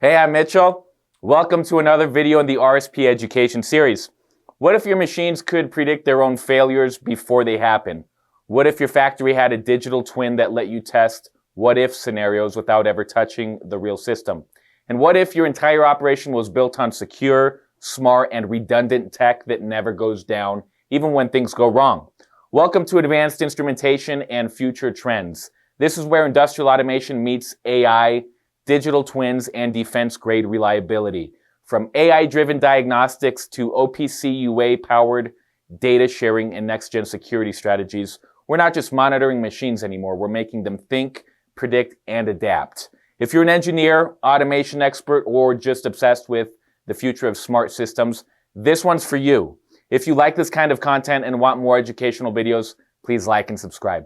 Hey, I'm Mitchell. Welcome to another video in the RSP Education series. What if your machines could predict their own failures before they happen? What if your factory had a digital twin that let you test what-if scenarios without ever touching the real system? And what if your entire operation was built on secure, smart, and redundant tech that never goes down, even when things go wrong? Welcome to Advanced Instrumentation and Future Trends. This is where industrial automation meets AI, digital twins, and defense-grade reliability. From AI-driven diagnostics to OPC UA-powered data sharing and next-gen security strategies, we're not just monitoring machines anymore. We're making them think, predict, and adapt. If you're an engineer, automation expert, or just obsessed with the future of smart systems, this one's for you. If you like this kind of content and want more educational videos, please like and subscribe.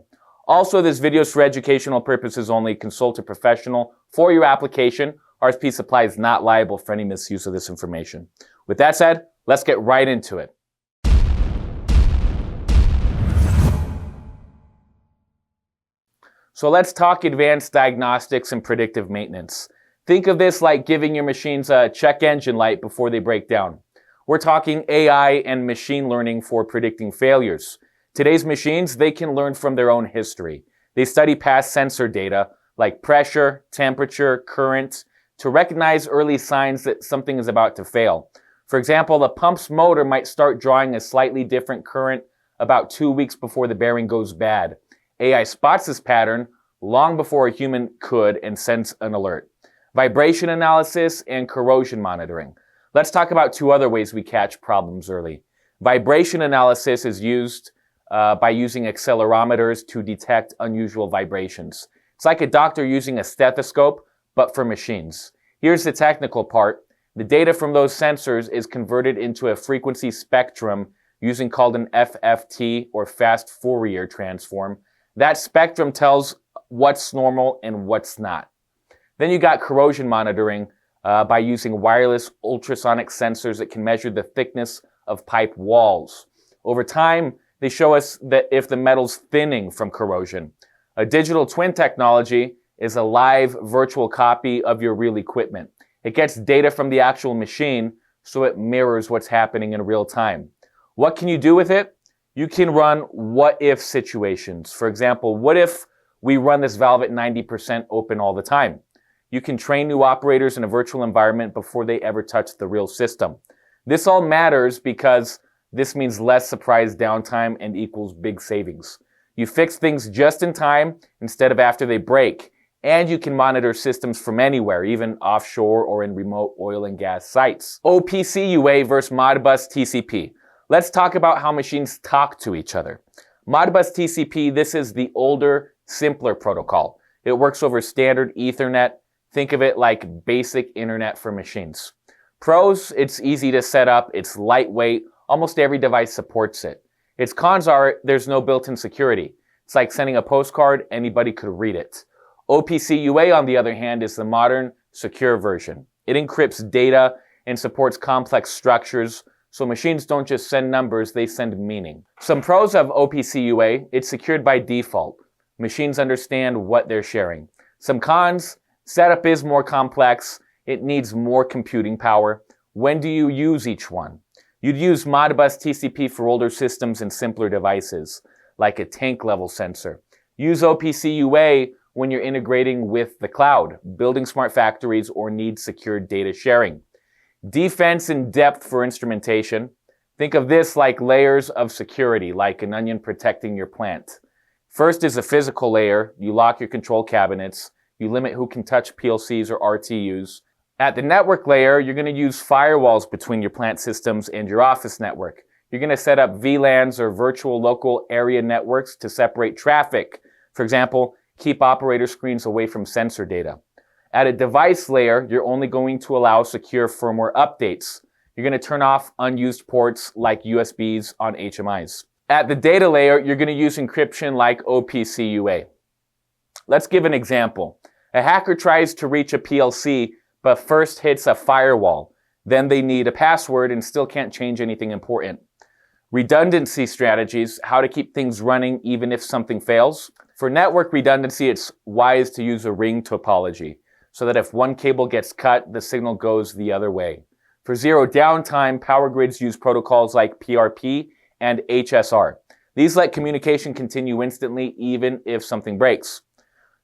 Also, this video is for educational purposes only. Consult a professional for your application. RSP Supply is not liable for any misuse of this information. With that said, let's get right into it. So let's talk advanced diagnostics and predictive maintenance. Think of this like giving your machines a check engine light before they break down. We're talking AI and machine learning for predicting failures. Today's machines, they can learn from their own history. They study past sensor data like pressure, temperature, current, to recognize early signs that something is about to fail. For example, the pump's motor might start drawing a slightly different current about 2 weeks before the bearing goes bad. AI spots this pattern long before a human could and sends an alert. Vibration analysis and corrosion monitoring. Let's talk about two other ways we catch problems early. Vibration analysis is used by using accelerometers to detect unusual vibrations. It's like a doctor using a stethoscope, but for machines. Here's the technical part. The data from those sensors is converted into a frequency spectrum using called an FFT, or fast Fourier transform. That spectrum tells what's normal and what's not. Then you got corrosion monitoring by using wireless ultrasonic sensors that can measure the thickness of pipe walls. Over time, they show us that if the metal's thinning from corrosion. A digital twin technology is a live virtual copy of your real equipment. It gets data from the actual machine, so it mirrors what's happening in real time. What can you do with it? You can run what-if situations. For example, what if we run this valve at 90% open all the time? You can train new operators in a virtual environment before they ever touch the real system. This all matters because this means less surprise downtime and equals big savings. You fix things just in time instead of after they break, and you can monitor systems from anywhere, even offshore or in remote oil and gas sites. OPC UA versus Modbus TCP. Let's talk about how machines talk to each other. Modbus TCP, this is the older, simpler protocol. It works over standard Ethernet. Think of it like basic internet for machines. Pros, it's easy to set up, it's lightweight, almost every device supports it. Its cons are there's no built-in security. It's like sending a postcard, anybody could read it. OPC UA, on the other hand, is the modern, secure version. It encrypts data and supports complex structures, so machines don't just send numbers, they send meaning. Some pros of OPC UA, it's secured by default. Machines understand what they're sharing. Some cons, setup is more complex, it needs more computing power. When do you use each one? You'd use Modbus TCP for older systems and simpler devices, like a tank level sensor. Use OPC UA when you're integrating with the cloud, building smart factories, or need secure data sharing. Defense in depth for instrumentation. Think of this like layers of security, like an onion protecting your plant. First is a physical layer. You lock your control cabinets. You limit who can touch PLCs or RTUs. At the network layer, you're going to use firewalls between your plant systems and your office network. You're going to set up VLANs or virtual local area networks to separate traffic. For example, keep operator screens away from sensor data. At a device layer, you're only going to allow secure firmware updates. You're going to turn off unused ports like USBs on HMIs. At the data layer, you're going to use encryption like OPC UA. Let's give an example. A hacker tries to reach a PLC, but first hits a firewall. Then they need a password and still can't change anything important. Redundancy strategies, how to keep things running even if something fails. For network redundancy, it's wise to use a ring topology. so that if one cable gets cut, the signal goes the other way. For zero downtime, power grids use protocols like PRP and HSR. These let communication continue instantly even if something breaks.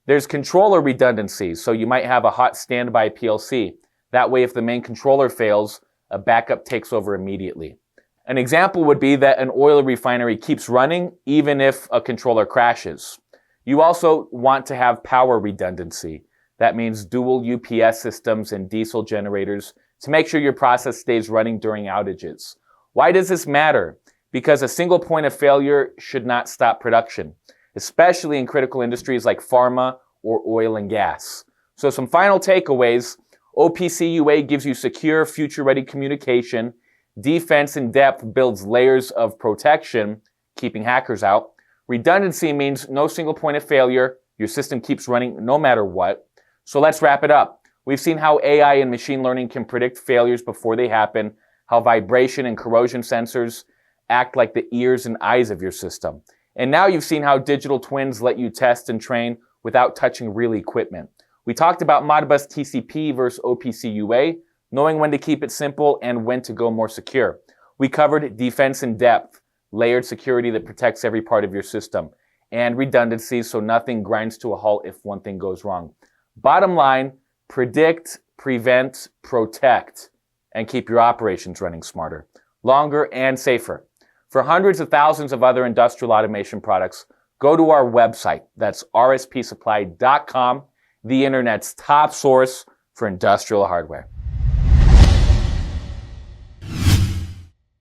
There's controller redundancy, so you might have a hot standby PLC. That way, if the main controller fails, a backup takes over immediately. An example would be that an oil refinery keeps running even if a controller crashes. You also want to have power redundancy. That means dual UPS systems and diesel generators to make sure your process stays running during outages. Why does this matter? Because a single point of failure should not stop production, especially in critical industries like pharma or oil and gas. So some final takeaways. OPC UA gives you secure, future-ready communication. Defense in depth builds layers of protection, keeping hackers out. Redundancy means no single point of failure. Your system keeps running no matter what. So let's wrap it up. We've seen how AI and machine learning can predict failures before they happen, how vibration and corrosion sensors act like the ears and eyes of your system. And now you've seen how digital twins let you test and train without touching real equipment. We talked about Modbus TCP versus OPC UA, knowing when to keep it simple and when to go more secure. We covered defense in depth, layered security that protects every part of your system, and redundancy so nothing grinds to a halt if one thing goes wrong. Bottom line, predict, prevent, protect, and keep your operations running smarter, longer, and safer. For hundreds of thousands of other industrial automation products, go to our website. That's rspsupply.com, the internet's top source for industrial hardware.